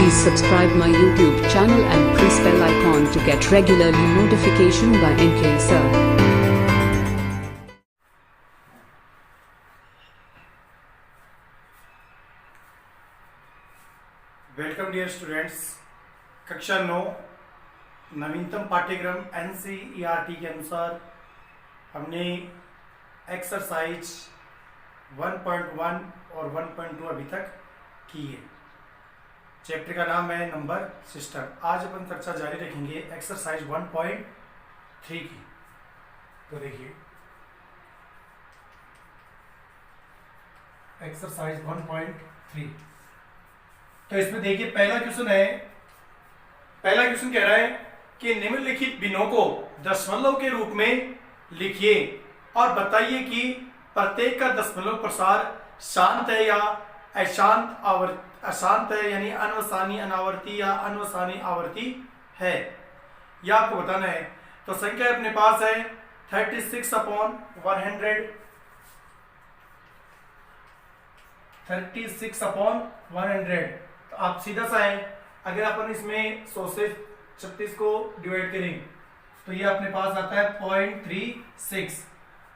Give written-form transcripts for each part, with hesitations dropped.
Please subscribe my YouTube channel and press bell icon to get regularly notification by NK Sir. Welcome dear students. कक्षा 9 नवीनतम पाठ्यक्रम NCERT के अनुसार हमने exercise 1.1 और 1.2 अभी तक की है। चैप्टर का नाम है नंबर सिस्टम। आज अपन चर्चा जारी रखेंगे एक्सरसाइज 1.3 की। तो देखिए एक्सरसाइज 1.3। तो इसमें देखिए पहला क्वेश्चन है। पहला क्वेश्चन कह रहा है कि निम्नलिखित भिन्नों को दशमलव के रूप में लिखिए और बताइए कि प्रत्येक का दशमलव प्रसार शांत है या अशांत है, यानी अनवसानी अनावर्ती या अनवसानी आवर्ती है, यह आपको बताना है। तो संख्या अपने पास है 36/100, 36/100। तो आप सीधा सा है, अगर अपन इसमें 100 से 36 को डिवाइड करें तो ये अपने पास आता है 0.36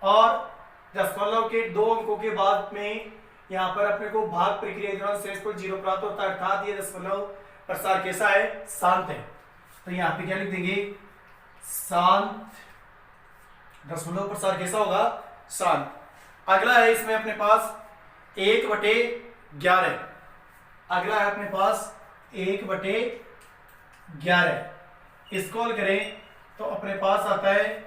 और दशमलव के 2 अंकों के बाद में यहाँ पर अपने को भाग प्रक्रिया के दौरान शेष पर 0 प्राप्त होता है, अर्थात ये दशमलव प्रसार कैसा है? शांत है। तो यहाँ पे क्या लिख देंगे? शांत। दशमलव प्रसार कैसा होगा? शांत। अगला है इसमें अपने पास 1/11। अगला है अपने पास 1/11। इसको हल करें तो अपने पास आता है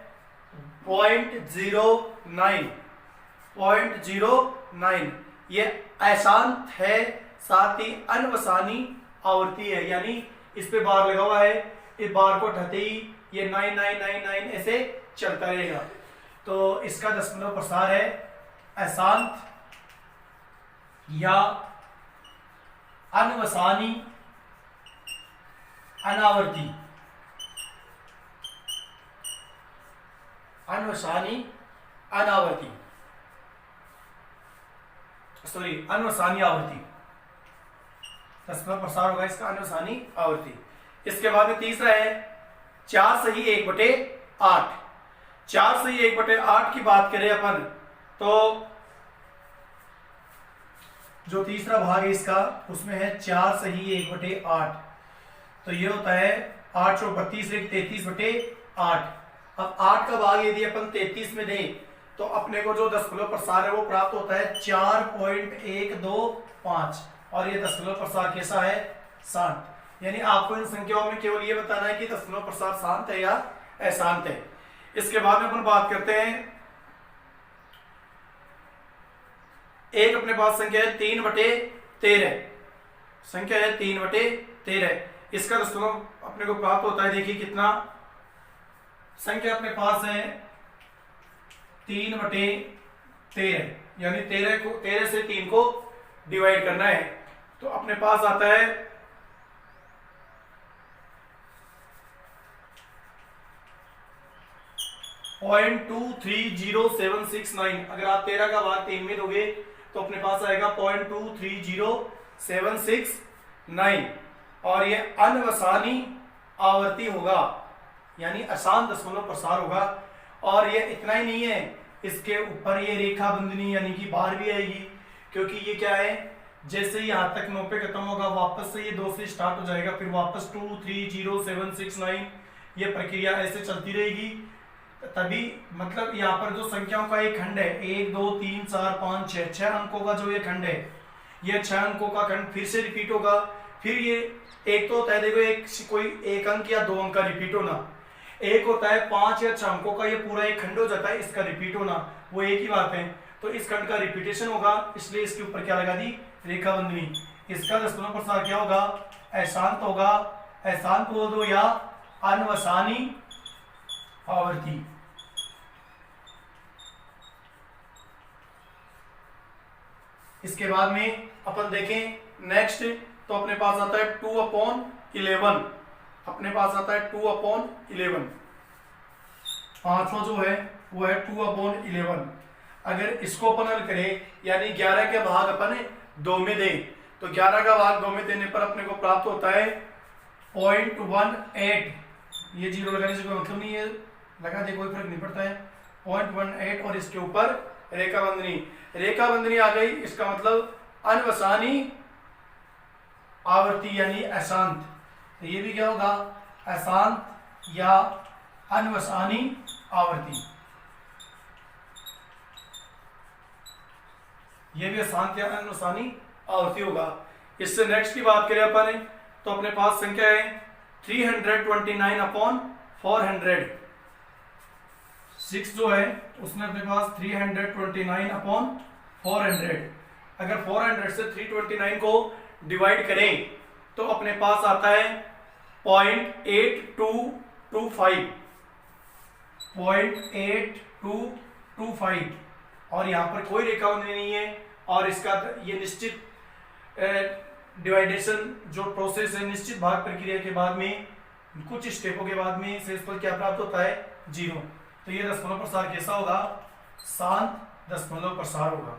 0.09। ये अशांत है, साथ ही अनवसानी आवर्ती है, यानी इस पे बार लगा हुआ है। इस बार को उठाते ही ये 9999 ऐसे चलता रहेगा। तो इसका दशमलव प्रसार है अशांत या अनवसानी अनावर्ती। अनवसानी अनावर्ती अनवसानी आवर्ती। दशमलव प्रसार होगा इसका अनवसानी आवर्ती। इसके बाद में तीसरा है 4 सही 1/8। 4 सही 1/8 की बात करें अपन तो जो तीसरा भाग है इसका उसमें है 4 सही 1/8। तो ये होता है 8 × 32 33/8। अब 8 का भाग यदि अपन 33 में दें तो अपने को जो दशमलव प्रसार है वो प्राप्त होता है 4.125 और ये दशमलव प्रसार कैसा है? शांत। यानी आपको इन संख्याओं में केवल ये बताना है कि दशमलव प्रसार शांत है या अशांत है। इसके बाद में अपन बात करते हैं, एक अपने पास संख्या है 3/13। संख्या है 3/13। इसका दशमलव अपने को प्राप्त होता है, देखिए कितना। संख्या अपने पास है 3/13, यानी 13 से 3 को डिवाइड करना है। तो अपने पास आता है 0.230769। अगर आप 13 का भाग 3 में दोगे तो अपने पास आएगा 0.230769 और ये अनवसानी आवर्ती होगा, यानी अशांत दशमलव प्रसार होगा। और ये इतना ही नहीं है, इसके ऊपर ये रेखा बंधनी यानी कि बार भी आएगी, क्योंकि ये क्या है, जैसे यहाँ तक 9 पे खत्म होगा वापस से ये 2 से स्टार्ट हो जाएगा, फिर वापस 230769 ये प्रक्रिया ऐसे चलती रहेगी। तभी मतलब यहाँ पर जो संख्याओं का एक खंड है 1 2 3 4 5 6 6 अंकों का जो ये खंड है, ये 6 अंकों का खंड फिर से रिपीट होगा। फिर ये एक तो होता है, देखो कोई एक अंक या 2 अंक का रिपीट होना, एक होता है 5 या 6 अंकों का ये पूरा एक खंड हो जाता है, इसका रिपीट होना, वो एक ही बात है। तो इस खंड का रिपीटेशन होगा, इसलिए इसके ऊपर क्या लगा दी? रेखा बंधनी। इसका दशमलव प्रसार क्या होगा? अशांत होगा। अशांत बोल दो या अनवसानी आवर्ती। इसके बाद में अपन देखें नेक्स्ट, तो अपने पास आता है 2/11। अपने पास आता है 2/11। पांचवा जो है वो है 2/11। अगर इसको अपन हल करें, यानी 11 के भाग अपन 2 में दें तो 11 का भाग 2 में देने पर अपने को प्राप्त होता है 0.18। ये जीरो लगाने से कोई मतलब नहीं है, लगा दे कोई फर्क नहीं पड़ता है। 0.18 और इसके ऊपर रेखा बंधनी, रेखा बंधनी आ गई, इसका मतलब अनवसानी आवर्ती यानी अशांत। तो ये भी क्या होगा, अशांत या अनवसानी आवर्ती। ये भी अशांत या अनवसानी आवर्ती होगा। इससे नेक्स्ट की बात करें अपन तो अपने पास संख्या है 329/400। 6 जो है उसमें अपने पास 329/400। अगर 400 से 329 को डिवाइड करें तो अपने पास आता है 0.8225। 0.8225 और यहाँ पर कोई रेखा बंधनी नहीं है। और इसका ये निश्चित डिवाइडेशन जो प्रोसेस है, निश्चित भाग प्रक्रिया के बाद में कुछ स्टेपों के बाद में शेषफल क्या प्राप्त होता है, 0। तो ये दशमलव प्रसार कैसा होगा, शांत दशमलव प्रसार होगा।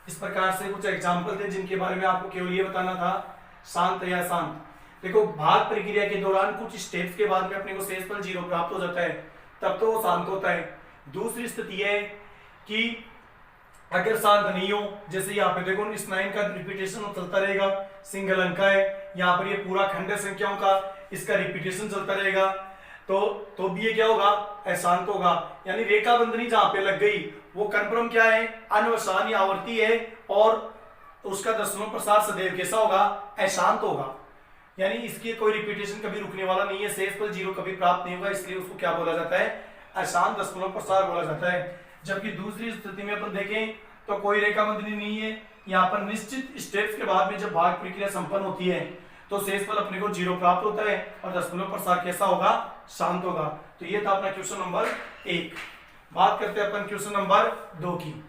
इस प्रकार से कुछ एग्जाम्पल थे जिनके बारे में आपको केवल ये बताना था, शांत या शांत। देखो भाग प्रक्रिया के दौरान कुछ स्टेप्स के बाद में अपने को शेषफल 0 प्राप्त हो जाता है, तब तो वो शांत होता है। दूसरी स्थिति है कि अगर शांत नहीं हो, जैसे यहाँ पे देखो इस 9 का रिपीटेशन चलता रहेगा, सिंगल अंक है, यहाँ पर ये पूरा खंड है संख्याओं का, इसका रिपीटेशन चलता रहेगा, तो भी ये क्या होगा, अशांत होगा। यानी रेखा बंधनी जहां पे लग गई वो कंफर्म क्या है, अनवसानी आवर्ती है और उसका दशमलव प्रसार सदैव कैसा होगा, अशांत होगा। यानी इसकी कोई रिपीटेशन कभी रुकने वाला नहीं है, शेषफल 0 कभी प्राप्त नहीं होगा, इसलिए उसको क्या बोला जाता है, अशांत दशमलव प्रसार बोला जाता है। जबकि दूसरी स्थिति में अपन देखें तो कोई रेखा बंधनी नहीं है, यहाँ पर निश्चित स्टेप्स के बाद में जब भाग प्रक्रिया संपन्न होती है तो शेषफल अपने को 0 प्राप्त होता है और दशमलव प्रसार कैसा होगा, शांत होगा। तो ये था अपना क्वेश्चन नंबर 1। बात करते हैं अपन क्वेश्चन नंबर 2 की।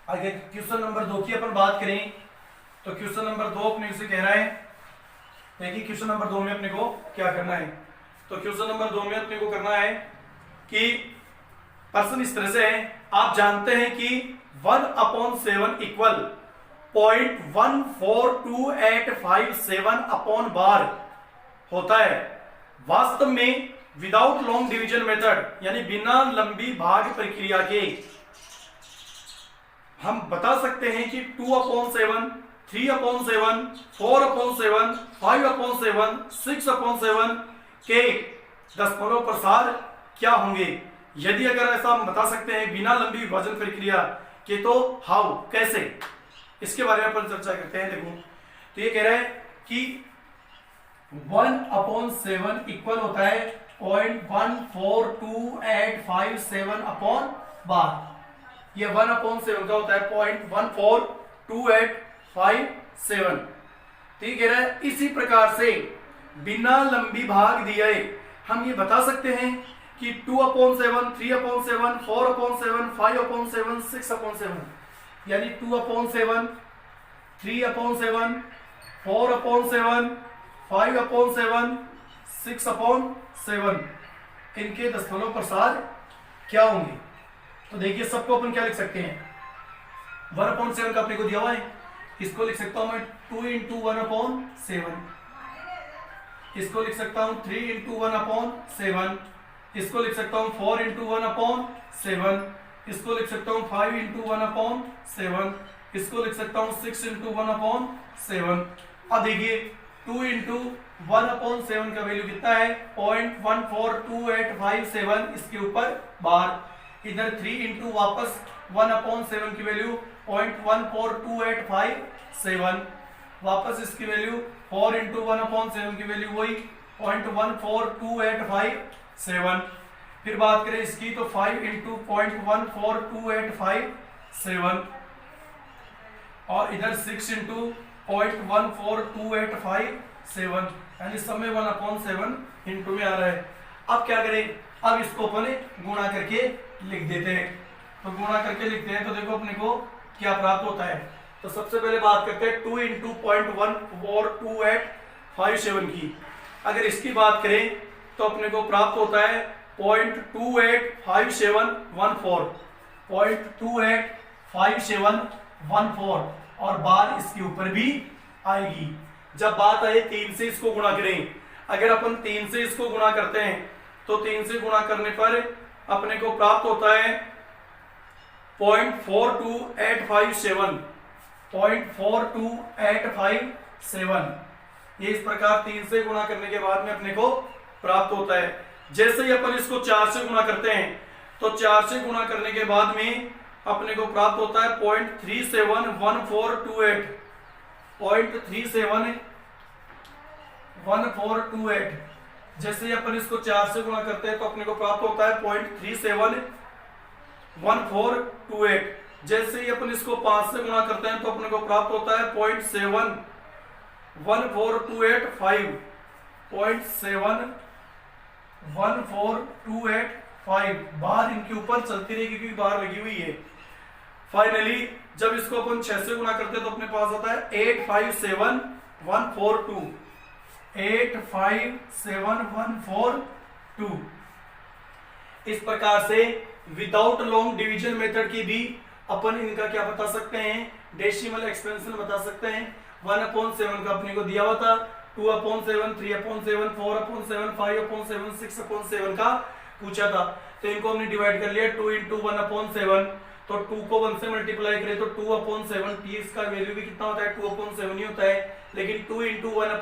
आगे क्वेश्चन नंबर 2 की अपन बात करें तो क्वेश्चन नंबर 2 अपने से कह रहा है, देखिए क्वेश्चन नंबर 2 में अपने को क्या करना है। तो क्वेश्चन नंबर 2 में अपने को करना है कि प्रश्न इस तरह से है, आप जानते हैं कि 1/7 इक्वल 0.142857 होता है। वास्तव में विदाउट लॉन्ग डिवीजन मेथड यानी बिना लंबी भाग प्रक्रिया के हम बता सकते हैं कि 2/7, 3/7, 4/7, 5/7, 6/7 के दशमलव प्रसार क्या होंगे। यदि अगर ऐसा हम बता सकते हैं बिना लंबी विभाजन प्रक्रिया के, तो हाउ, कैसे, इसके बारे में अपन चर्चा करते हैं। देखो तो ये कह रहा है कि 1/7 इक्वल होता है 0.14287/12। ये 1/7 का होता है 0.14287। तो ये कह रहा है इसी प्रकार से बिना लंबी भाग दिए हम ये बता सकते हैं कि 2/7, 3/7, 4/7, 5/7, 6/7 यानी 2/7, 3/7, 4/7, 5/7, 6/7 इनके दशमलव प्रसार क्या होंगे। तो देखिए सबको अपन क्या लिख सकते हैं, 1/7 का अपने को दिया हुआ है, इसको लिख सकता हूं मैं 2 × 1/7, इसको लिख सकता हूं 3 × 1/7, इसको लिख सकता हूं 4 × 1/7, इसको लिख सकता हूं 5 × 1/7, इसको लिख सकता हूं 6 × 1/7। अब देखिए 2 × 1/7 का वैल्यू कितना है, 0.14287, इसके ऊपर बार, इधर 3 × वापस 1/7 की वैल्यू 0.14287, वापस इसकी वैल्यू 4 × 1/7 की वैल्यू वही 0.14287। फिर बात करें इसकी तो 5 × 0.14287 और इधर 6 × 0.14287, यानी सब में 1/7 इंटू में आ रहा है। अब क्या करें, अब इसको अपने गुणा करके लिख देते हैं। तो गुणा करके लिखते हैं तो देखो अपने को क्या प्राप्त होता है। तो सबसे पहले बात करते हैं 2 × 0.14287 की। अगर इसकी बात करें तो अपने को प्राप्त होता है 0.285714, 0.285714 और बार इसके ऊपर भी आएगी। जब बात आए 3 से इसको गुणा करें, अगर अपन 3 से इसको गुणा करते हैं तो 3 से गुणा करने पर अपने को प्राप्त होता है 0.42857, 0.42857। ये इस प्रकार 3 से गुणा करने के बाद में अपने को प्राप्त होता है। जैसे ही अपन इसको 4 से गुणा करते हैं तो 4 से गुणा करने के बाद में अपने को प्राप्त होता है 0.371428, 0.371428। जैसे ही अपन इसको 4 से गुणा करते हैं तो अपने को प्राप्त होता है 0.371428। जैसे ही अपन इसको 5 से गुणा करते हैं तो अपने को प्राप्त होता है 0.714285, 0.714285। बार इनके ऊपर चलती रहेगी क्योंकि बार लगी हुई है। फाइनली जब इसको अपन 6 से गुणा करते हैं तो अपने पास आता है 857142, 857142। इस प्रकार से विदाउट लॉन्ग डिवीजन मेथड की भी अपन इनका क्या बता सकते हैं, डेसिमल एक्सपेंशन बता सकते हैं। 1/7 का अपने को दिया हुआ था, 2/7, 3/7, 4/7, 5/7, 6/7 का पूछा था। तो इनको हमने डिवाइड कर लिया 2 × 1/7। तो 2 को 1 से मल्टीप्लाई करें तो 2/7, t इसका वैल्यू भी कितना होता है 2/7 ही होता है, लेकिन 2 ×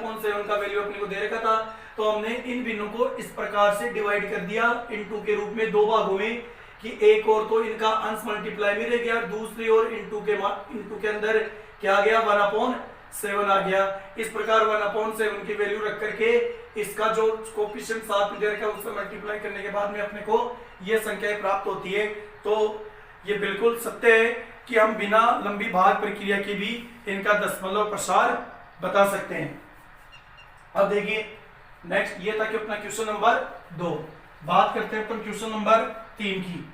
1/7 का वैल्यू अपने को दे रखा था। तो हमने इन भिन्नों को इस प्रकार से डिवाइड कर दिया इनटू के रूप में 2 भागों में, कि एक और तो इनका अंश मल्टीप्लाई में रह गया, दूसरी ओर इनटू के अंदर क्या आ गया 1/7 आ गया। इस प्रकार 1/7 की वैल्यू रख करके इसका जो कोएफिशिएंट साथ में दे रखा है उससे मल्टीप्लाई करने के बाद में अपने को ये संख्याएं प्राप्त होती है। तो ये बिल्कुल सत्य है कि हम बिना लंबी भाग प्रक्रिया के भी इनका दशमलव प्रसार बता सकते हैं। अब देखिए नेक्स्ट ये था कि अपना क्वेश्चन नंबर 2। बात करते हैं अपन क्वेश्चन नंबर 3 की।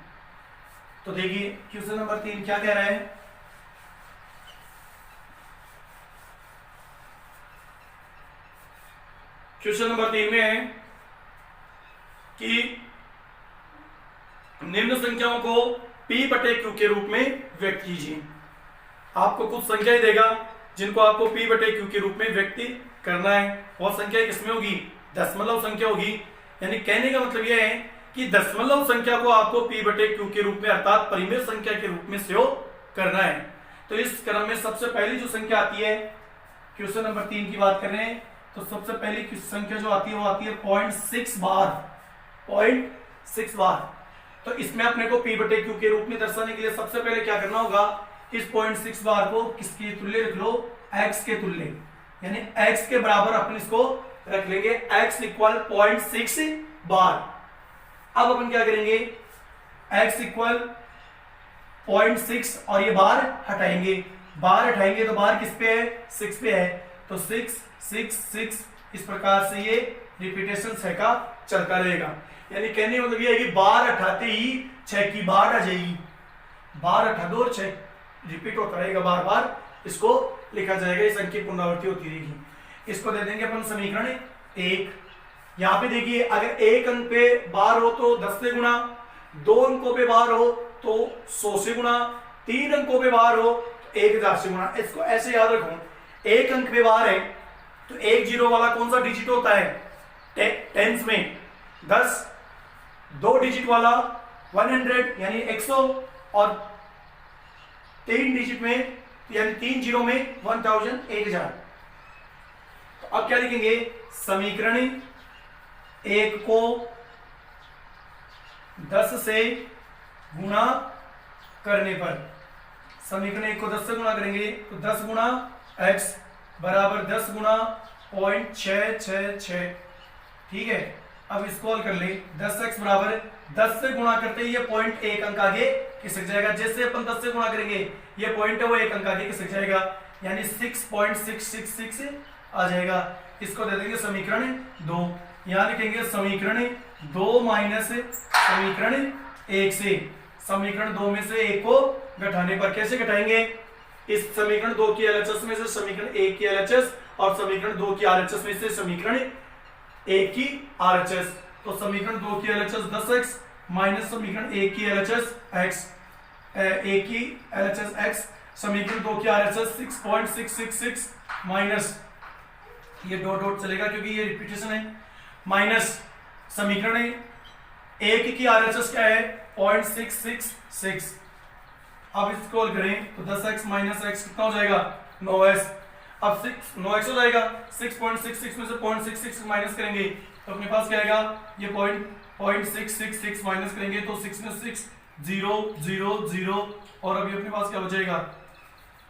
तो देखिए क्वेश्चन नंबर 3 क्या कह रहा है, क्वेश्चन नंबर 3 में है कि निम्न संख्याओं को P/Q के रूप में व्यक्त कीजिए। आपको कुछ संख्याएं देगा जिनको आपको P/Q के रूप में व्यक्त करना है। और संख्या किसमें होगी, दशमलव संख्या होगी। यानी कहने का मतलब यह है कि दशमलव संख्या को आपको P/Q के रूप में अर्थात परिमेय संख्या के रूप में सेव करना है। तो इस क्रम में सबसे पहली जो संख्या आती है, क्वेश्चन नंबर 3 की बात कर रहे हैं, तो सबसे पहली संख्या जो आती है वो आती है 0.6 बार, 0.6 बार। तो इसमें अपने को P/Q के रूप में दर्शाने के लिए सबसे पहले क्या करना होगा, इस 0.6 बार को किसके तुल्य रख लो, x के तुल्य, यानी x के बराबर अपन इसको रख लेंगे, x = 0.6 बार। अब अपन क्या करेंगे, x = 0.6 और ये बार हटाएंगे, तो बार किस पे है, 6 पे है। तो 6 6 6 इस प्रकार से ये रिपीटेशन 6 का चलता रहेगा। यानी कहने का मतलब ये है कि बार हटाते ही 6 की बार आ जाएगी, बार हटा दो और 6 रिपीट होता रहेगा, बार बार इसको लिखा जाएगा, इस अंक की पुनरावृत्ति होती रहेगी। इसको दे देंगे अपन समीकरण 1। यहाँ पे देखिए अगर एक अंक पे बार हो तो 10 से गुणा, 2 अंकों पे बार हो तो 100 से गुणा, 3 अंकों पे बार हो तो 1000 से गुणा। इसको ऐसे याद रखो, एक अंक पे बार है तो 1 0 वाला कौन सा डिजिट होता है, टेंस में 10, 2 डिजिट वाला 100 यानी 100, और 3 डिजिट में यानी 3 0 में 1000 1000। तो अब क्या लिखेंगे, समीकरण 1 को 10 से गुणा करने पर, समीकरण 1 को 10 से गुणा करेंगे तो 10 गुणा x बराबर 10 गुणा 0.666। ठीक है, अब इसको हल कर ले, 10x बराबर 10 से गुणा करते ही ये 0.1 अंक आगे खिसक जाएगा। जैसे अपन 10 से गुणा करेंगे ये पॉइंट है वो 1 अंक आगे खिसक जाएगा, यानी 6.666 आ जाएगा। इसको दे देंगे समीकरण 2। यहां लिखेंगे समीकरण 2 माइनस समीकरण 1 से, समीकरण 2 में से 1 को घटाने पर। कैसे घटाएंगे, इस समीकरण 2 की LHS में से समीकरण 1 की LHS और समीकरण 2 की RHS में से समीकरण 1 की RHS। तो समीकरण 2 की LHS 10x माइनस समीकरण 1 की LHS x, 1 की LHS x समीकरण 2 की आरएचएस 6.666 माइनस, ये डॉट डॉट चलेगा क्योंकि ये रिपीटेशन है, माइनस समीकरण 1 की आरएचएस क्या है 0.666। अब इसको करें तो 10x माइनस x कितना हो जाएगा 9s। अब 9x हो जाएगा, 6.66 में से 0.666 माइनस करेंगे तो अपने पास क्या आएगा, ये 0.666 माइनस करेंगे तो 6 में 6 0 0 0 और अभी अपने पास क्या बचेगा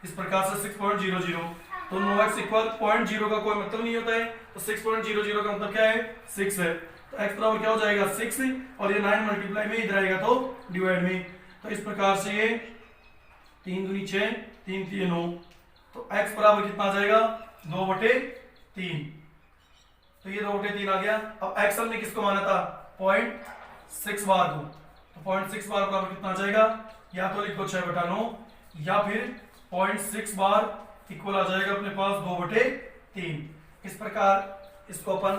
इस प्रकार से 6.00। तो 9x इक्वल 0.0 का कोई मतलब नहीं होता है, तो 6.00 का मतलब क्या है 6 है। तो x बराबर क्या हो जाएगा 6 और ये 9 मल्टीप्लाई में इधर आएगा तो डिवाइड में। तो इस प्रकार से ये 3 दूनी 6 3 3 9, तो x बराबर कितना आ जाएगा 2/3। तो ये 2/3 आ गया। अब x हमने किसको माना था 0.6 बार को, तो 0.6 बार बराबर कितना आ जाएगा, या तो लिख दो 6/9 या फिर 0.6 बार इक्वल आ जाएगा अपने पास 2/3। इस प्रकार इसको अपन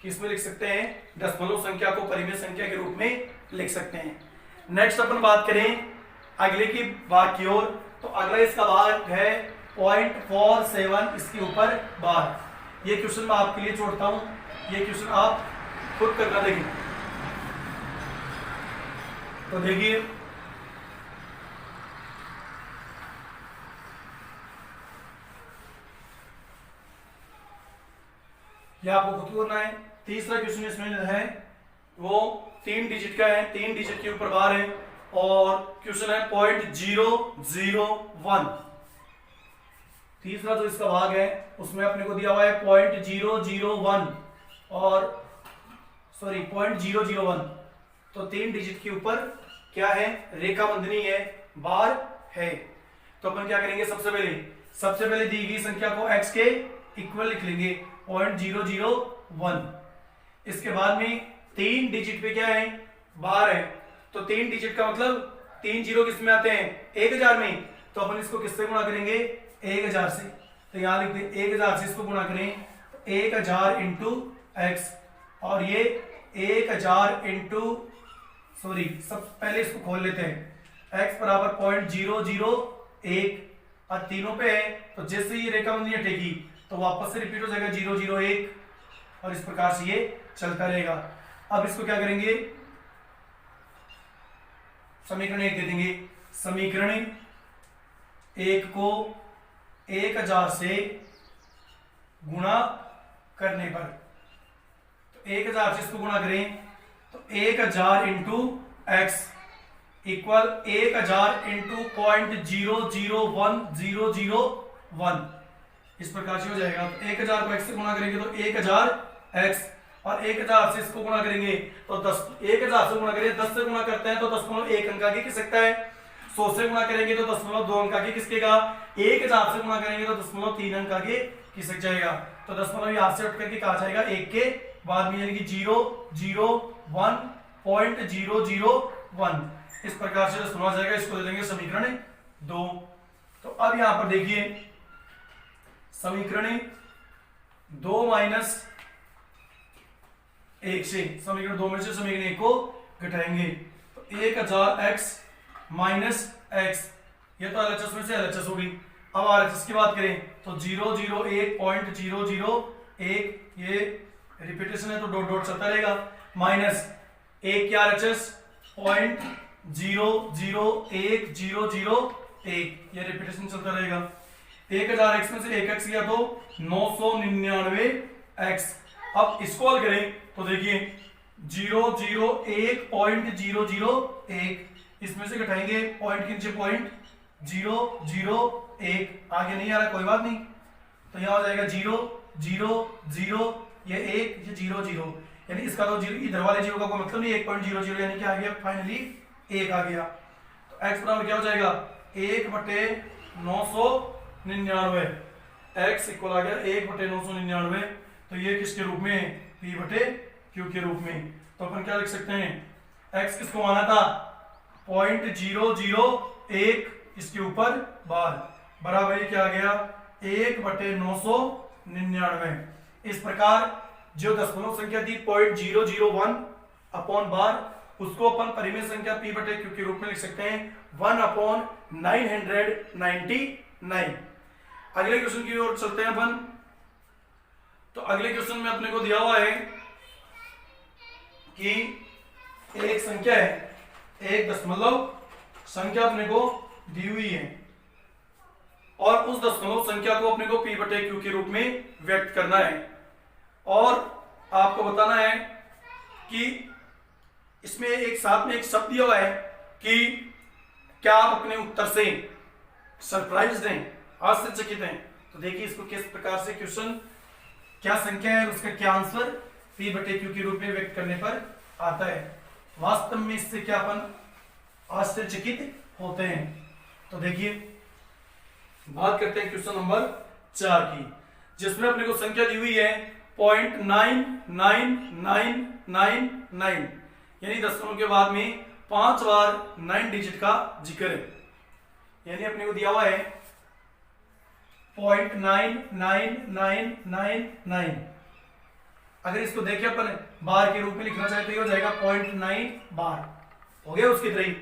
किस में लिख सकते हैं, दशमलव संख्या को परिमेय संख्या के रूप में लिख सकते हैं। नेक्स्ट अपन बात करें अगले की भाग की ओर, तो अगला इसका भाग है 0.47 इसके ऊपर बार। ये क्वेश्चन मैं आपके लिए छोड़ता हूं, ये क्वेश्चन आप खुद करना देखें। तो देखिए यह आपको खुद करना है। तीसरा क्वेश्चन इसमें जो है वो 3 डिजिट का है, 3 डिजिट के ऊपर बार है और क्वेश्चन है 0.001। तीसरा जो इसका भाग है उसमें अपने को दिया हुआ है 0.001 और सॉरी 0.001। तो 3 डिजिट के ऊपर क्या है, रेखा बंधनी है, बार है। तो अपन क्या करेंगे, सबसे पहले दी गई संख्या को x के इक्वल लिख लेंगे 0.001। इसके बाद में 3 डिजिट पे क्या है, बार है। तो 3 डिजिट का मतलब 3 जीरो किस में आते हैं 1000 में, तो अपन इसको किससे गुणा करेंगे 1000 से। तो यहां लिख दें 1000 से इसको गुणा करें तो 1000 इंटू एक्स, और ये 1000 इंटू सॉरी सब पहले इसको खोल लेते हैं, x बराबर 0.001 और तीनों पे है। तो जैसे ये रेखा बंधनी हटेगी तो वापस से रिपीट हो जाएगा 001 और इस प्रकार से ये चलता रहेगा। अब इसको क्या करेंगे, समीकरण 1 दे देंगे। समीकरण 1 को 1000 से गुणा करने पर, तो 1000 से इसको गुणा करें तो 1000 इंटू एक्स इक्वल 1000 इंटू 0.001001 इस प्रकार से हो जाएगा। तो 1000 को x से गुणा करेंगे तो 1000 x और 1000 से इसको गुणा करेंगे तो 10, 1000 से गुणा करेंगे 10 से गुणा करते हैं तो 10.1 अंक आगे किस सकता है, 100 से गुणा करेंगे तो 10.2 अंक आगे किसकेगा, 1000 से गुणा करेंगे तो 10.3 अंक आगे खिसक जाएगा। तो 10 यहां से उठ करके कहा जाएगा 1 के बाद में, यानी कि 0.001 इस प्रकार से दशमलव आ जाएगा। इसको दे देंगे समीकरण 2। तो अब यहां पर देखिए समीकरण 2 माइनस 1 से, समीकरण 2 में से समीकरण 1 को घटाएंगे तो 1000x माइनस x, ये तो LHS में से LHS होगी। अब RHS की बात करें तो 001.001, ये रिपीटेशन है तो डॉट डॉट चलता रहेगा, माइनस 1 की RHS 0.0010001, ये रिपीटेशन चलता रहेगा। 1000x में से 1x गया तो 999x। अब इसको हल करें तो देखिए 001.001, इसमें से घटाएंगे पॉइंट के नीचे 0.001, आगे नहीं आ रहा कोई बात नहीं, तो यहां हो जाएगा 0 0 0, ये 1 ये 0 0, यानी इसका तो इधर वाले जीरो का कोई मतलब नहीं, 1.00 यानी क्या आ गया, फाइनली 1 आ गया। तो x बराबर क्या हो जाएगा 1/999, x इक्वल आ गया 1/999। तो ये किसके रूप में, p/q के रूप में। तो अपन क्या लिख सकते हैं, x किसको माना था 0.001 इसके ऊपर बार, बराबर क्या आ गया 1/999। इस प्रकार जो दशमलव संख्या थी 0.001 अपॉन बार, उसको अपन परिमेय संख्या p बटे q के रूप में लिख सकते हैं 1/999। अगले क्वेश्चन की ओर चलते हैं अपन। तो अगले क्वेश्चन में अपने को दिया हुआ है कि एक संख्या है, एक दशमलव संख्या अपने को दी हुई है और उस दशमलव संख्या को अपने को p बटे q के रूप में व्यक्त करना है और आपको बताना है कि इसमें एक साथ में एक शब्द दिया हुआ है कि क्या आप अपने उत्तर से सरप्राइज हैं, आश्चर्यचकित हैं। तो देखिए इसको किस प्रकार से क्वेश्चन, क्या संख्या है उसका क्या आंसर p बटे q के रूप में व्यक्त करने पर आता है। वास्तव में इससे क्या अपन आश्चर्यचकित होते हैं। तो देखिए बात करते हैं क्वेश्चन नंबर 4 की, जिसमें अपने को संख्या दी हुई है 0.99999, यानी दशमलव के बाद में 5 बार 9 डिजिट का जिक्र है। यानी अपने को दिया हुआ है 0.99999। अगर इसको देखें अपन बार के रूप में लिखना चाहे तो ये हो जाएगा 0.9 बार, हो गया उसकी तरह।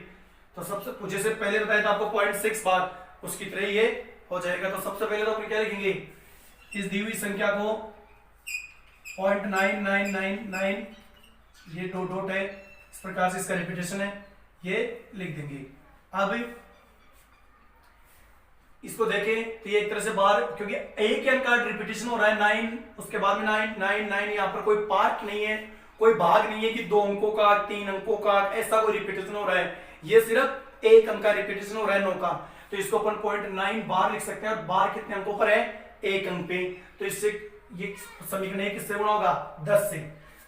तो सबसे जैसे पहले बताया था आपको 0.6 बार, उसकी तरह ये हो जाएगा। तो सबसे पहले तो अपन क्या लिखेंगे, इस दी हुई संख्या को 0.9999, ये डॉट डॉट है, इस प्रकार से इसका रिपीटेशन है, ये लिख देंगे। अब इसको देखें तो ये एक तरह से बार, क्योंकि एक अंक का रिपीटेशन हो रहा है 9, उसके बाद में 9 9 9, यहाँ पर कोई पार्ट नहीं है, कोई भाग नहीं है कि 2 अंकों का 3 अंकों का ऐसा कोई रिपीटेशन हो रहा है, ये सिर्फ एक अंक का रिपीटेशन हो रहा है 9 का। तो इसको अपन 0.9 बार लिख सकते हैं और बार कितने अंकों पर है, एक अंक पे। तो इससे ये समीकरण एक किससे गुणा होगा, 10 से।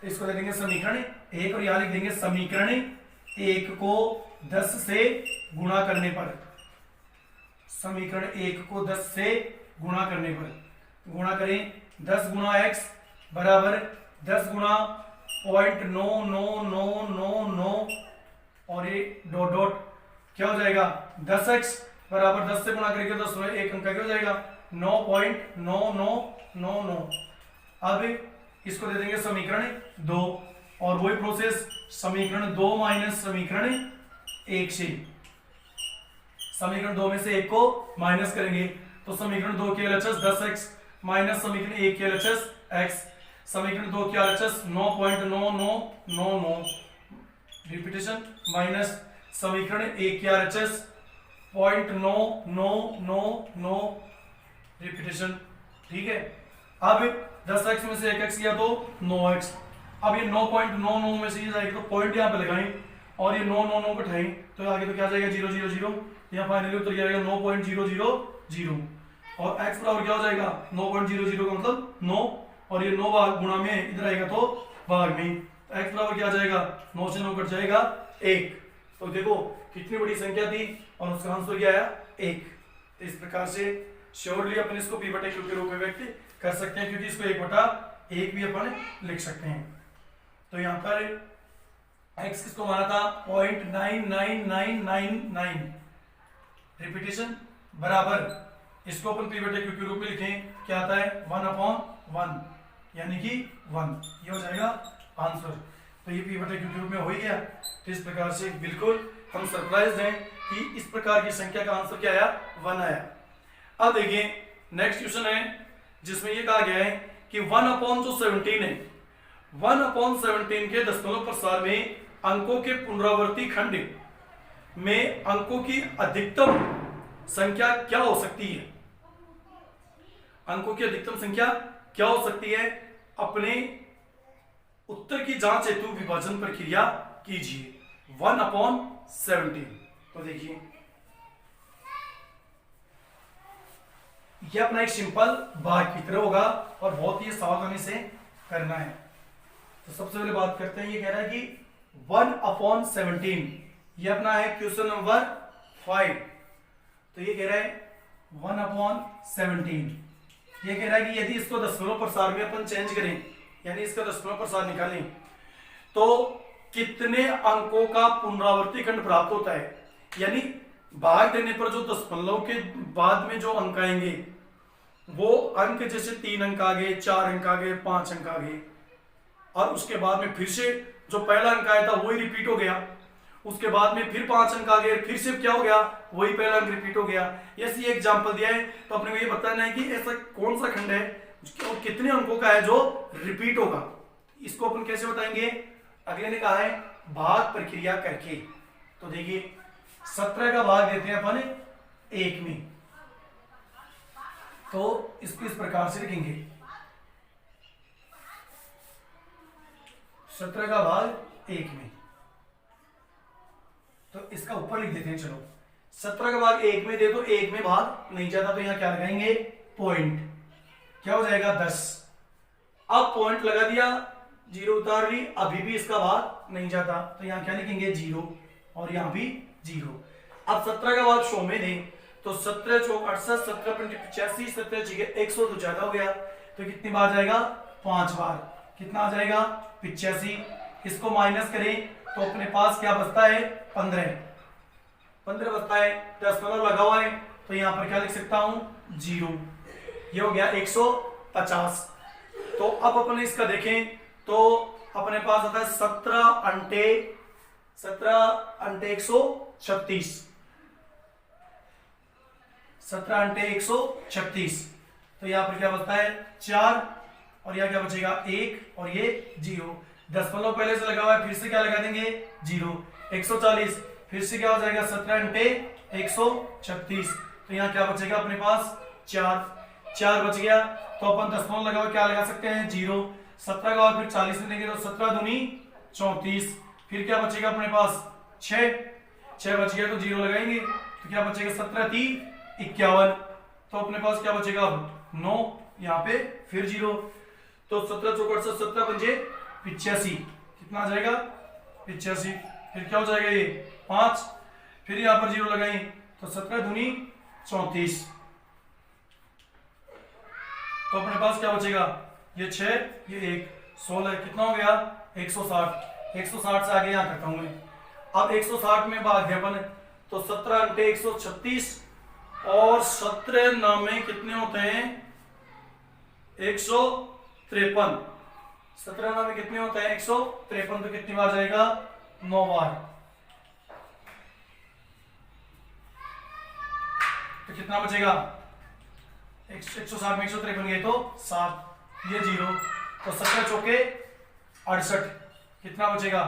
तो इसको लिख देंगे समीकरण 1 और यहां लिख देंगे समीकरण 1 को 10 से गुणा करने पर, समीकरण 1 को 10 से गुणा करने पर, गुणा करें 10 गुणा x बराबर 10 गुणा 0.99999 और ये डॉट डॉट क्या हो जाएगा 10x बराबर 10 से गुणा करेंगे 10 एक अंक क्या हो जाएगा 9.9999। अब इसको दे देंगे समीकरण 2 और वही प्रोसेस समीकरण 2 माइनस समीकरण 1 से, समीकरण 2 में से 1 को माइनस करेंगे तो समीकरण 2 की एलएचएस 10x माइनस समीकरण 1 की एलएचएस x, समीकरण 2 की एलएचएस 9.9999 रिपीटेशन माइनस समीकरण 1 की एलएचएस 0.999 रिपीटेशन। ठीक है, अब 10x में से 1x किया तो 9x। अब ये 9.99 में से ये जाएगा तो पॉइंट यहाँ पे लगाएं और ये 999 को उठाएं तो आगे तो क्या जाएगा 000, यहाँ फाइनली उत्तर जाएगा 9.000 और x बराबर क्या हो जाएगा 9.00 का मतलब 9 और ये 9 भाग गुणा में इधर आएगा तो भाग में, तो x बराबर क्या जाएगा 9 से 9 कट जाएगा 1। तो देखो कितनी बड़ी संख्या थी और उसका आंसर क्या आया 1। तो इस प्रकार से श्योरली अपन इसको p बटे q के रूप में व्यक्त कर सकते हैं, क्योंकि इसको 1/1 भी अपन लिख सकते हैं। तो यहाँ पर x किसको माना था 0.99999 रिपीटेशन बराबर इसको अपन p बटे q के रूप में लिखें, क्या आता है 1/1 यानी कि 1, ये हो जाएगा आंसर। तो ये p बटे q के रूप में हो ही गया। तो इस प्रकार से बिल्कुल हम सरप्राइज हैं कि इस प्रकार की संख्या का आंसर क्या आया 1 आया। अब देखिए नेक्स्ट क्वेश्चन है जिसमें ये कहा गया है कि 1/17 है, 1/17 के दशमलव प्रसार में अंकों के पुनरावर्ती खंड में अंकों की अधिकतम संख्या क्या हो सकती है, अंकों की अधिकतम संख्या क्या हो सकती है। अपने उत्तर की जांच हेतु विभाजन प्रक्रिया कीजिए 1/17। तो देखिए यह अपना एक सिंपल भाग की तरह होगा और बहुत ही सावधानी से करना है। तो सबसे पहले बात करते हैं, ये कह रहा है कि 1/17 ये अपना है क्वेश्चन नंबर 5। तो ये कह रहा है 1/17, ये कह रहा है कि यदि इसको दशमलव प्रसार में अपन चेंज करें यानी इसका दशमलव प्रसार निकालें तो कितने अंकों का पुनरावर्ती खंड प्राप्त होता है। यानी भाग देने पर जो दशमलव के बाद में जो अंक आएंगे वो अंक जैसे 3 अंक आ गए, 4 अंक आ गए, 5 अंक आ गए और उसके बाद में फिर से जो पहला अंक आया था वही रिपीट हो गया, उसके बाद में फिर 5 अंक आ गए, फिर से क्या हो गया, वही पहला अंक रिपीट हो गया। ऐसी एग्जांपल दिया है, तो अपने को ये बताना है कि ऐसा कौन सा खंड है और कितने अंकों का है जो रिपीट होगा। इसको अपन कैसे बताएंगे, अगले ने कहा है भाग प्रक्रिया करके। तो देखिए 17 का भाग देते हैं अपन 1 में, तो इसको इस प्रकार से लिखेंगे 17 का भाग 1 में, तो इसका ऊपर लिख देते हैं। चलो 17 का भाग 1 में दे तो 1 में भाग नहीं जाता, तो यहां क्या लगाएंगे, पॉइंट, क्या हो जाएगा 10। अब पॉइंट लगा दिया, जीरो उतार ली, अभी भी इसका भाग नहीं जाता, तो यहां क्या लिखेंगे 0 और यहां भी 0। अब 17 का भाग 100 में दें तो 17 चौक 68, 17 पंजे 85, 17 छीके 100, तो ज्यादा हो गया, तो कितनी बार जाएगा, 5 बार। कितना आ जाएगा 85। इसको माइनस करें तो अपने पास क्या बचता है, 15 बचता है, 10 लगा हुआ है, तो यहां पर क्या लिख सकता हूं 0। ये हो गया 150। तो अब अपन इसका देखें तो अपने पास आता है 17 अंटे 136, 17 अंटे 136, तो यहां पर क्या बचता है 4, और यहां क्या बचेगा 1 और ये 0। 10 पहले से लगा हुआ है, फिर से क्या लगा देंगे 0। 140 फिर से क्या हो जाएगा 17 अंटे 136, तो यहां क्या बचेगा अपने पास 4 बच गया। तो अपन 10 लगा हुआ क्या लगा सकते हैं 0। 17 का और फिर 40 में देंगे तो 17 दूनी 34, फिर क्या बचेगा अपने पास 6 बच गया, तो 0 लगाएंगे तो क्या बचेगा 17 3 51, तो अपने पास क्या बचेगा अब 9, यहाँ पे फिर 0, तो 17 चौक 68, 17 पंजे 85, कितना आ जाएगा 85, फिर क्या हो जाएगा ये 5, फिर यहाँ पर 0 लगाएं तो 17 दूनी 34, तो अपने पास क्या बचेगा ये 6 ये 1 16, कितना हो गया 160। 160 से आगे यहाँ करता हूं मैं। अब 160 में भाग दिया अपन तो 17 अंटे 136 और 17 नामे कितने होते हैं 153। 17 नामे कितने होते हैं 153, तो कितनी बार जाएगा 9 बार, तो कितना बचेगा 160 में 153 गए तो 7, ये 0, तो 17 चौके 68, कितना बचेगा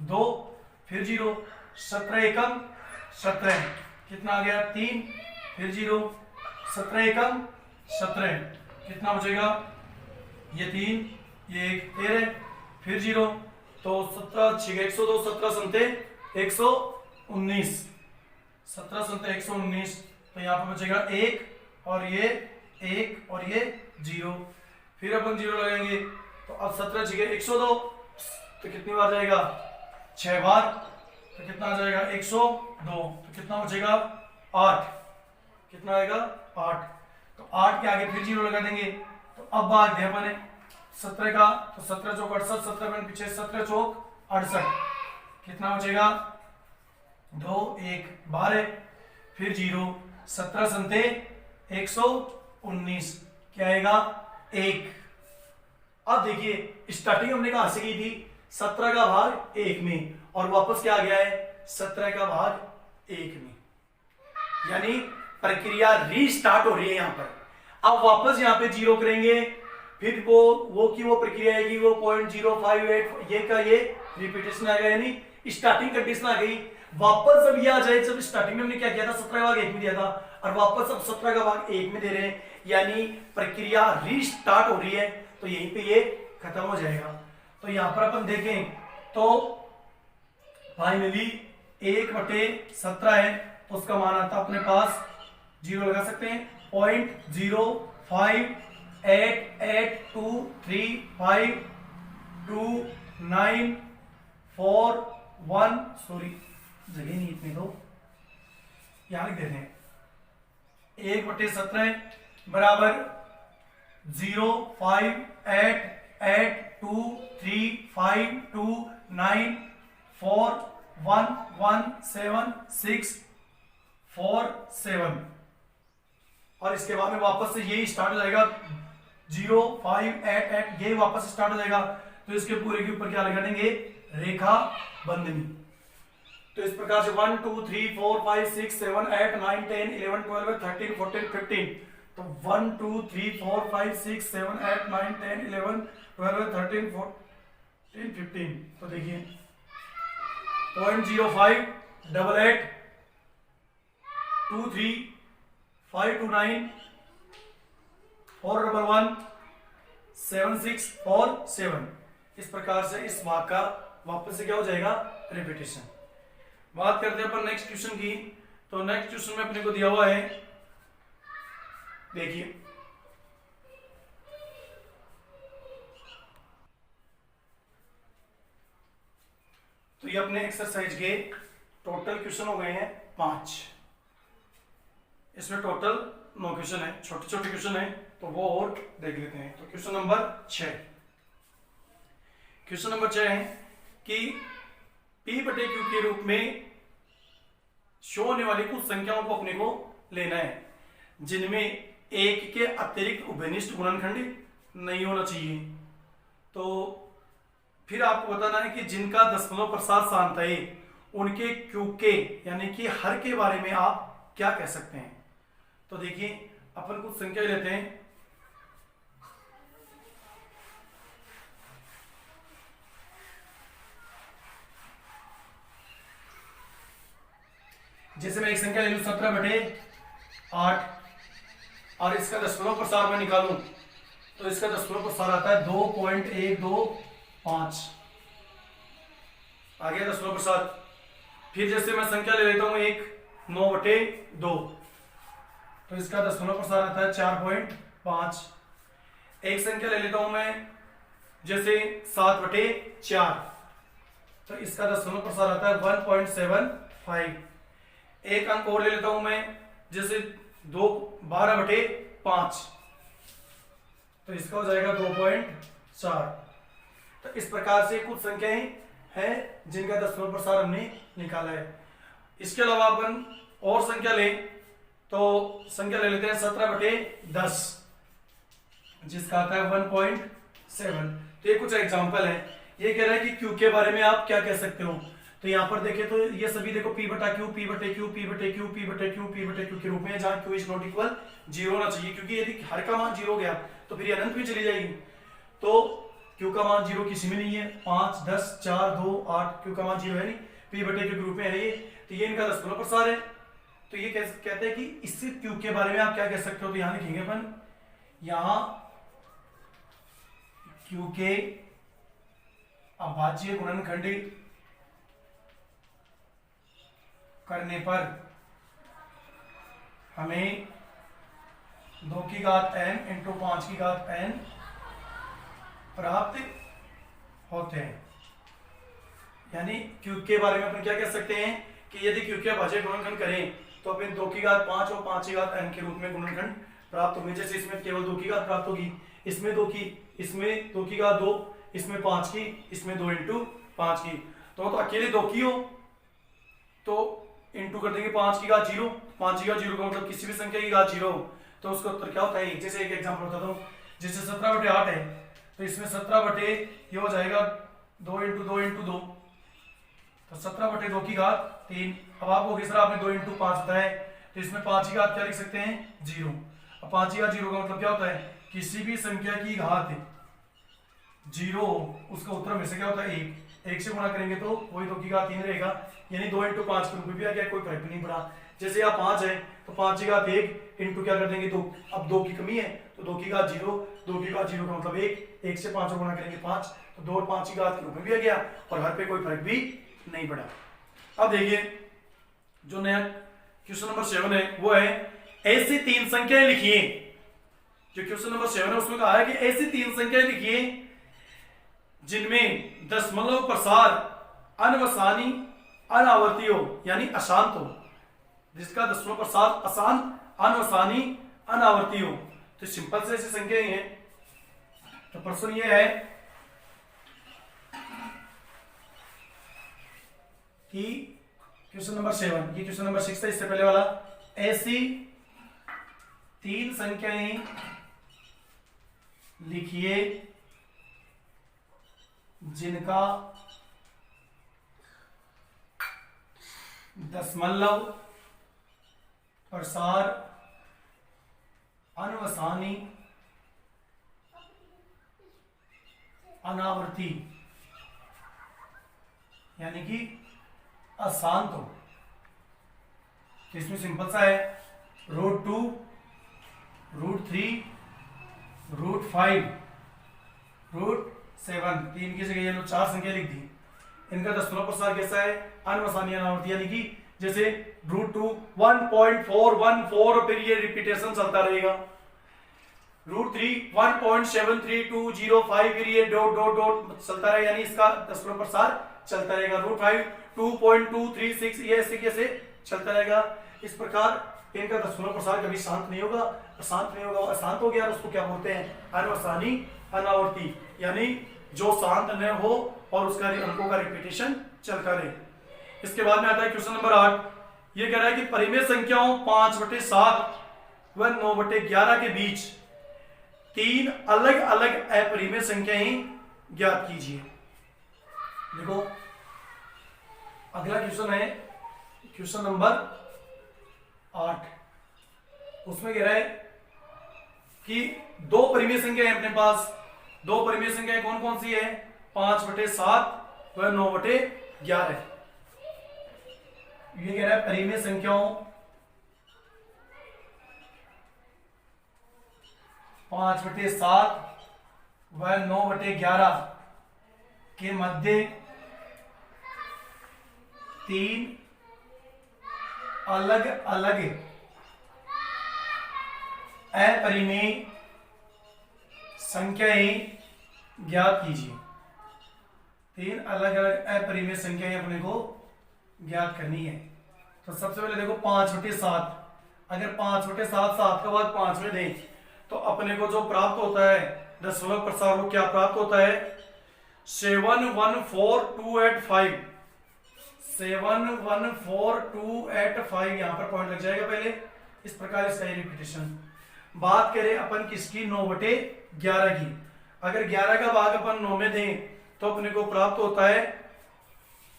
2, फिर 0, 17 एकम 17, कितना आ गया 3, फिर 0, 17 एकम 17, कितना बचेगा ये 3 ये 1 13, फिर 0, तो 17 6 102, 17 संते 119, 17 संते 119, तो यहाँ पर बचेगा 1 और ये 1 और ये 0, फिर अपन 0 लगाएंगे तो अब 17 6 102, तो कितनी बार जाएगा 6 बार, तो कितना आ जाएगा 102, तो कितना बचेगा 8, कितना आएगा 8, तो 8 के आगे फिर 0 लगा देंगे, तो अब भाग दिया अपने 17 का, तो 17 चौक 68, 17 में पीछे 17 चौक 68, कितना बचेगा 2 1 12, फिर 0, 17 संते 119, क्या आएगा 1। अब देखिए स्टार्टिंग हमने कहां से की थी 17 का भाग 1 में, और वापस क्या आ गया है 17 का भाग 1 में, यानी प्रक्रिया रीस्टार्ट हो रही है यहां पर। अब वापस यहां पे 0 करेंगे, फिर वो की वो प्रक्रिया आएगी, वो 0.058 ये का ये रिपीटेशन आएगा, यानी स्टार्टिंग कंडीशन आ गई। वापस जब ये आ जाए, जब स्टार्टिंग में हमने क्या किया था 17 का भाग 1 में दिया था, और वापस अब 17 का भाग 1 में दे रहे हैं, यानी प्रक्रिया रीस्टार्ट हो रही है, तो यहीं पे ये खत्म हो जाएगा। तो यहां पर अपन देखें तो फाइनली 1/17 है, तो उसका मान आता अपने पास 0 लगा सकते हैं 0.0588235294 सॉरी जगह नहीं इतनी, तो यहां लिख देते हैं 1/17 बराबर 058823529411747, और इसके बाद में वापस से यही स्टार्ट हो जाएगा 0588, ये वापस स्टार्ट हो जाएगा, तो इसके पूरे के ऊपर क्या लगा देंगे रेखा बंधनी। तो इस प्रकार से 1 2 3 4 5 6 7 8 9 10 11 12 13 14 15। तो 1 2 3 4 5 6 7 8 9 10 11 12 13 14 15। तो देखिए 0.05 88 23 529 411 7647। इस प्रकार से इस वाक्य का वापस से क्या हो जाएगा, रिपीटेशन। बात करते हैं अपन नेक्स्ट क्वेश्चन की। तो नेक्स्ट क्वेश्चन में अपने को दिया हुआ है, देखिए तो ये अपने एक्सरसाइज के टोटल क्वेश्चन हो गए हैं 5। इसमें टोटल 9 क्वेश्चन है, छोटे छोटे क्वेश्चन है, तो वो और देख लेते हैं। तो क्वेश्चन नंबर 6, क्वेश्चन नंबर 6 है कि P बटे Q के रूप में शो होने वाली कुछ संख्याओं को अपने को लेना है जिनमें एक के अतिरिक्त उभयनिष्ठ गुणनखंड नहीं होना चाहिए। तो फिर आपको बताना है कि जिनका दशमलव प्रसार शांत है उनके Q के यानी कि हर के बारे में आप क्या कह सकते हैं। तो देखिए अपन कुछ संख्या लेते हैं। जैसे मैं एक संख्या ले लूं 17/8 और इसका दशमलव प्रसार मैं निकालूं तो इसका दशमलव प्रसार आता है 2.125। आ गया दशमलव प्रसार। फिर जैसे मैं संख्या ले लेता हूं एक 9/2 तो इसका दशमलव प्रसार आता है 4.5। एक संख्या ले लेता हूं मैं जैसे 7/4 तो इसका दशमलव प्रसार आता है 1.75। एक अंक और ले लेता हूं मैं जैसे 12/5 तो इसका हो जाएगा 2.4। तो इस प्रकार से कुछ संख्याएं हैं जिनका दशमलव प्रसार हमने निकाला है। इसके अलावा अपन और संख्या लें तो संख्या ले लेते हैं 17/10 जिसका आता है 1.7। तो ये कुछ एग्जांपल है। ये कह रहा है कि क्यू के बारे में आप क्या कह सकते हो। तो यहां पर देखें तो ये सभी देखो P बटा Q, P बटे Q, P बटे Q, P बटे Q, P बटे Q के रूप में, जहां Q इज नॉट इक्वल 0 होना चाहिए, क्योंकि यदि हर का मान 0 हो गया तो फिर ये अनंत में चली जाएगी। तो Q का मान 0 किसी में नहीं है। 5 10 4 2 8 Q का मान 0 है नहीं, P बटे Q के रूप में है ये। तो ये इनका दशमलव प्रसार है। तो ये कहते हैं कि इससे Q के बारे में आप क्या कह सकते हो। तो यहां लिखेंगे अपन, यहां Q के अभाज्य गुणनखंडी करने पर हमें 2 की घात n इंटू 5 की घात n प्राप्त होते हैं। यानी Q के बारे में अपन क्या कह सकते हैं कि यदि Q के अभाज्य गुणनखंड करें तो अपन 2 की घात 5 और 5 की घात n के रूप में गुणनखंड प्राप्त होंगे। जैसे इसमें केवल 2 की घात प्राप्त होगी, इसमें 2 की, इसमें 2 की घात 2, इसमें 5 की, इसमें 2 इंटू 5 की। तो अकेले 2 की हो तो इंटू कर देंगे 5 की घात 0। 5 की घात 0 का मतलब किसी भी संख्या की घात 0 तो उसका उत्तर क्या होता है। जैसे एक एग्जांपल बताता हूँ, जैसे 17/8 है तो इसमें 17 बटे ये हो जाएगा 2 इंटू 2 इंटू 2 तो 17/2 की घात 3। अब आपको किस तरह आपने 2 इंटू 5 बताया तो इसमें 5 की घात क्या लिख सकते हैं 0। अब 5 की घात 0 का मतलब क्या होता है, किसी भी संख्या की घात 0 उसका उत्तर में से क्या होता है 1 से गुणा करेंगे तो वही 2 की घात 3 रहेगा, यानी 2 इंटू 5 के रूप में भी आ गया, कोई फर्क नहीं पड़ा। जैसे यहाँ 5 है तो 5 की घात 1 इंटू क्या कर देंगे 2। अब 2 की कमी है तो 2 की घात 0, 2 की घात 0 का मतलब 1 से 5 गुणा करेंगे 5 तो 2 और 5 की घात के रूप में भी आ गया और हर पे कोई फर्क भी नहीं पड़ा। अब देखिए जो नया क्वेश्चन नंबर 7 है वो है ऐसी 3 संख्याएं लिखिए। जो क्वेश्चन नंबर 7 है उसमें कहा है कि ऐसी 3 संख्याएं लिखिए जिनमें दशमलव प्रसार अनवसानी अनावर्ती हो यानी अशांत हो, जिसका दशमलव प्रसार अशांत अनवसानी अनावर्ती हो। तो सिंपल से ऐसी संख्या ही है। तो प्रश्न ये है कि क्वेश्चन नंबर 7, ये क्वेश्चन नंबर 6 था इससे पहले वाला, ऐसी 3 संख्याएं लिखिए जिनका दशमलव प्रसार अनवसानी अनावर्ती यानी कि अशांत हो। तो इसमें सिंपल सा है, √2 √3 √5 √7, 3 की जगह ये लो 4 संख्या लिख दी। इनका दशमलव प्रसार कैसा है, अनवसानी अनावर्ती, यानी कि जैसे √2 1.414, फिर ये रिपीटेशन चलता रहेगा। √3 1.73205, फिर ये डॉट डॉट डॉट चलता रहेगा, यानी इसका दशमलव प्रसार चलता रहेगा। √5 2.236, ये ऐसे कैसे चलता रहेगा। इस प्रकार इनका दशमलव प्रसार कभी शांत नहीं होगा, अशांत नहीं होगा। अशांत हो गया उसको क्या बोलते हैं, अनवसानी अनावर्ती, यानी जो शांत न हो और उसका अंकों का रिपीटेशन चलता रहे। इसके बाद में आता है क्वेश्चन नंबर 8। ये कह रहा है कि परिमेय संख्याओं 5/7 व 9/11 के बीच 3 अलग अलग अपरिमेय संख्याएं ज्ञात कीजिए। देखो अगला क्वेश्चन है क्वेश्चन नंबर 8। उसमें कह रहा है कि 2 परिमेय संख्या है अपने पास। 2 परिमेय संख्याएं कौन कौन सी है, 5/7 व 9/11। ये कह रहा है परिमेय संख्याओं 5/7 व 9/11 के मध्य 3 अलग अलग अपरिमेय संख्याएं ज्ञात कीजिए। 3 अलग अलग अपरिमेय संख्याएं अपने को ज्ञात करनी है। तो सबसे पहले देखो 5/7, अगर 5/7 7 के बाद 5 में दें तो अपने को जो प्राप्त होता है दशमलव प्रसार, वो क्या प्राप्त होता है, 714,285। 714,285, यहां पर पॉइंट लग जाएगा पहले। इस प्रकार इसका रिपीटेशन। बात करें अपन किसकी, 9/11 की। अगर 11 का भाग अपन 9 में दें तो अपने को प्राप्त होता है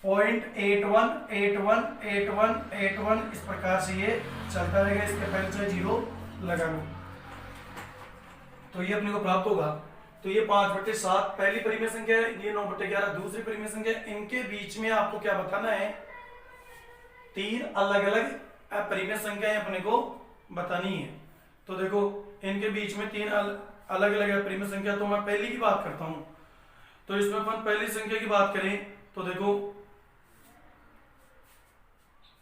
0.81818181। इस प्रकार से ये चलता रहेगा। इसके पहले चाहे 0 लगा लो तो ये अपने को प्राप्त होगा। तो ये 5/7 पहली परिमेय संख्या है, ये 9/11 दूसरी परिमेय संख्या। इनके बीच में आपको क्या बताना है, 3 अलग अलग अपरिमेय संख्याएं अपने को बतानी है। तो देखो इनके बीच में 3 अलग अलग अपरिमेय संख्या। तो मैं पहली की बात करता हूं। तो इसमें अपन पहली संख्या की बात करें तो देखो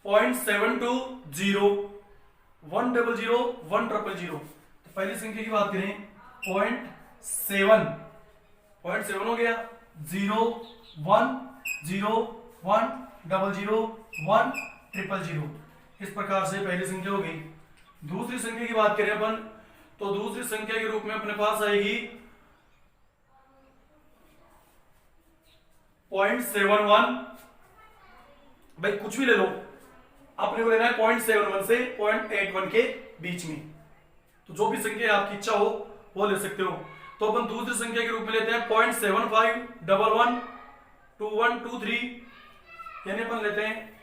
0.720 100 100। तो पहली संख्या की बात करें 0.7 हो गया, 0 1 0 1 00 1 000। इस प्रकार से पहली संख्या हो गई। दूसरी संख्या की बात करें अपन तो दूसरी संख्या के रूप में अपने पास आएगी 0.71। भाई कुछ भी ले लो, आपने को लेना है 0.71 से 0.81 के बीच में। तो जो भी संख्या आपकी इच्छा हो वो ले सकते हो। तो अपन दूसरी संख्या के रूप में लेते हैं 0.75 11 21 23, यानी अपन लेते हैं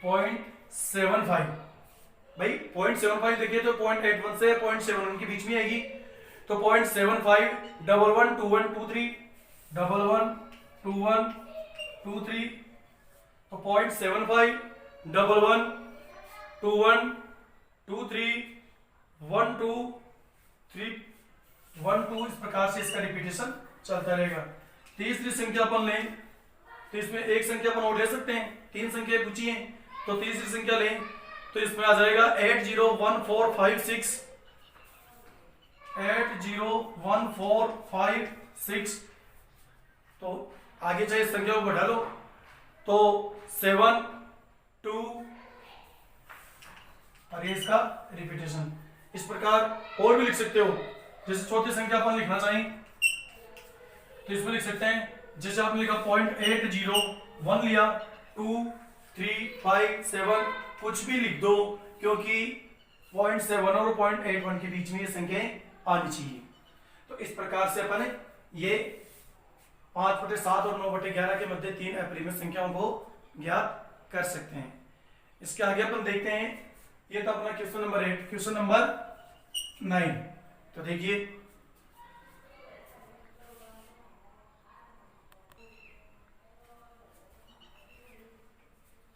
0.75। भाई 0.75 देखिए तो 0.81 से 0.71 के बीच में आएगी। तो 0.75 11 21 23 11 21 23। तो 0.75 11 21 23 1 2 3 1 2। इस प्रकार से इसका रिपीटेशन चलता रहेगा। तीसरी संख्या अपन लें तो इसमें एक संख्या अपन और ले सकते हैं, 3 संख्या पूछी है। तो तीसरी संख्या लें तो इसमें आ जाएगा 801456 801456। तो आगे चाहे संख्या को बढ़ा लो तो 7 2 और ये इसका रिपीटेशन। इस प्रकार और भी लिख सकते हो। जैसे चौथी संख्या अपन लिखना चाहें तो इसमें लिख सकते हैं, जैसे आपने लिखा 0.801 लिया, 2 3 5 7 कुछ भी लिख दो, क्योंकि 0.7 और 0.81 के बीच में ये संख्याएं आनी चाहिए। तो इस प्रकार से अपन ये 5/7 और 9/11 के मध्य 3 अपरिमेय संख्याओं को ज्ञात कर सकते हैं। इसके आगे अपन देखते हैं, ये था अपना क्वेश्चन नंबर 8। क्वेश्चन नंबर 9, तो देखिए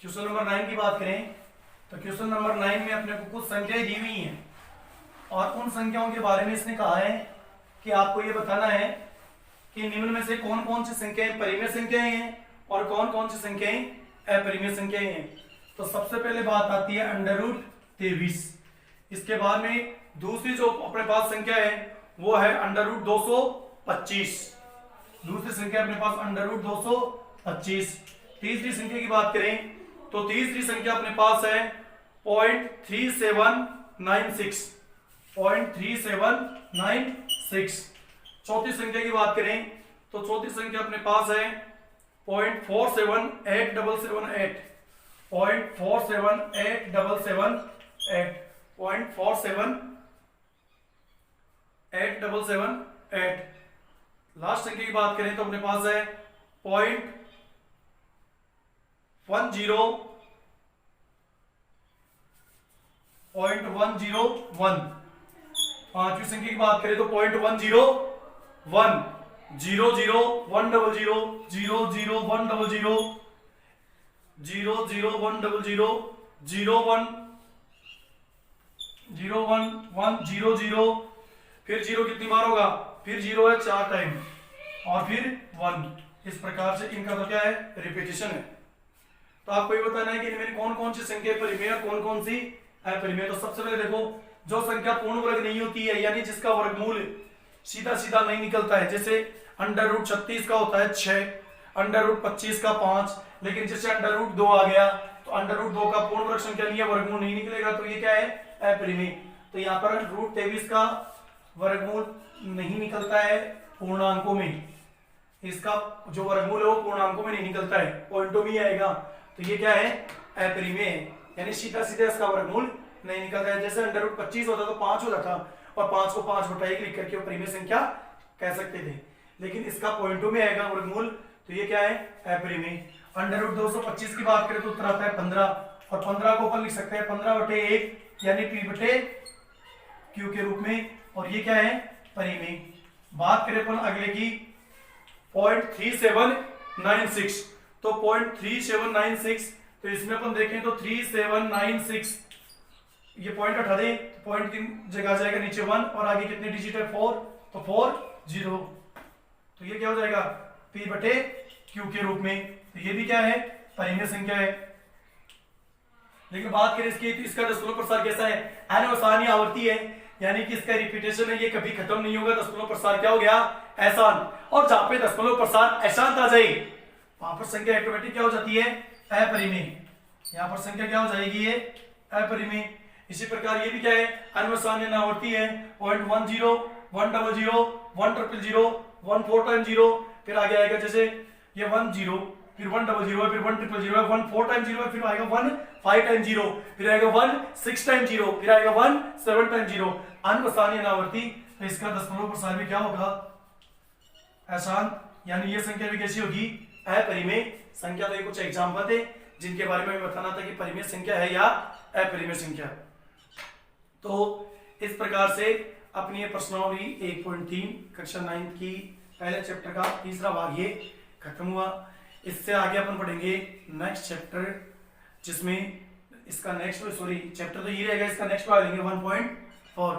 क्वेश्चन नंबर 9 की बात करें तो क्वेश्चन नंबर 9 में अपने को कुछ संख्याएं दी हुई हैं और उन संख्याओं के बारे में इसने कहा है कि आपको ये बताना है कि निम्न में से कौन कौन सी संख्याएं परिमेय संख्याएं हैं और कौन कौन सी संख्याएं अपरिमेय संख्याएं हैं। तो सबसे पहले बात आती है √23। इसके बाद में दूसरी जो अपने पास संख्या है वो है √225। दूसरी संख्या अपने पास √225। तीसरी संख्या की बात करें तो तीसरी संख्या अपने पास है 0.3796। 0.3796। चौथी संख्या की बात करें तो चौथी संख्या अपने पास है 0.478778। 0.478778। 0.478778। लास्ट संख्या की बात करें तो अपने पास है 0.101। पांचवी संख्या की बात करें तो 0.101। 00100 00100 00100 01100। फिर जीरो कितनी बार होगा, फिर जीरो है 4 टाइम और फिर 1। इस प्रकार से इनका तो क्या है, रिपीटिशन है। तो आपको ये बताना है कि इनमें कौन कौन सी संख्या परिमेय और कौन कौन सी अपरिमेय। तो सबसे पहले देखो, जो संख्या पूर्ण वर्ग नहीं होती है यानी जिसका वर्गमूल सीधा सीधा नहीं निकलता है, जैसे √36 का होता है 6, √25 का 5, लेकिन जैसे √2 आ गया तो √2 का पूर्ण वर्ग संख्या लिया, वर्गमूल नहीं निकलेगा, तो ये क्या है, अपरिमेय। तो यहाँ पर √23 का वर्गमूल नहीं निकलता है पूर्णांकों में, इसका जो वर्गमूल है वो पूर्णांकों में नहीं निकलता है, पॉइंटों में ही आएगा, तो ये क्या है, अपरिमेय है, यानी सीधा सीधा इसका वर्गमूल नहीं निकलता है। जैसे √25 होता तो 5 हो जाता और 5 को 5/1 लिख करके परिमेय संख्या कह सकते थे, लेकिन इसका पॉइंटों में आएगा वर्गमूल, तो ये क्या है, अपरिमेय। √225 की बात करें तो उत्तर आता है 15 और 15 को अपन लिख सकते हैं 15/1 यानी P/Q के रूप में, और ये क्या है, परिमेय। बात करें अपन अगले की 0.3796, तो 0.3796, तो इसमें अपन देखें तो 3796, ये पॉइंट हटा दें तो पॉइंट की जगह जाएगा नीचे 1 और आगे कितने डिजिट है, 4, तो 40, तो ये क्या हो जाएगा, P/Q के रूप में, तो ये भी क्या है, परिमेय संख्या है। लेकिन बात करें इसकी तो इसका दशमलव प्रसार कैसा है, अनावसानी आवर्ती है, यानी कि इसका रिपीटेशन है, ये कभी खत्म नहीं होगा। दशमलव प्रसार क्या हो गया, अशांत, और जहां पे दशमलव प्रसार अशांत आ जाए वहां पर संख्या ऑटोमेटिक क्या हो जाती है, अपरिमेय। यहाँ पर संख्या क्या हो जाएगी, ये अपरिमेय। इसी प्रकार ये भी क्या है, अनवसान्य आवर्ती है, 0.10 100 100 1 4 टाइम 0, फिर आगे आएगा जैसे ये 10, फिर 100 है, फिर 1 0 है, 1 4 टाइम 0 है, फिर आएगा 1 5 टाइम 0, फिर आएगा 1 6 टाइम 0, फिर आएगा 1 7 टाइम 0, अनवसान्य आवर्ती। तो इसका दशमलव प्रसार भी क्या होगा, अशांत, यानी ये संख्या भी कैसी होगी, अपरिमेय संख्या। तो ये कुछ एग्जाम्पल थे जिनके बारे में बताना था कि परिमेय संख्या है या अपरिमेय संख्या। तो इस प्रकार से अपनी ये प्रश्नावली 1.3 कक्षा 9 की पहले चैप्टर का तीसरा भाग ये खत्म हुआ। इससे आगे अपन पढ़ेंगे नेक्स्ट चैप्टर, जिसमें इसका नेक्स्ट चैप्टर तो ये रहेगा, इसका नेक्स्ट भाग लेंगे 1.4,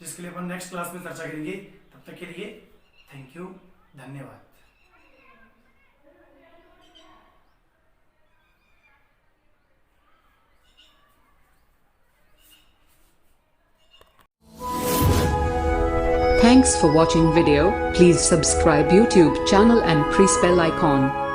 जिसके लिए अपन नेक्स्ट क्लास में चर्चा करेंगे। तब तक के लिए थैंक यू, धन्यवाद। Thanks for watching video. Please subscribe YouTube channel and press bell icon.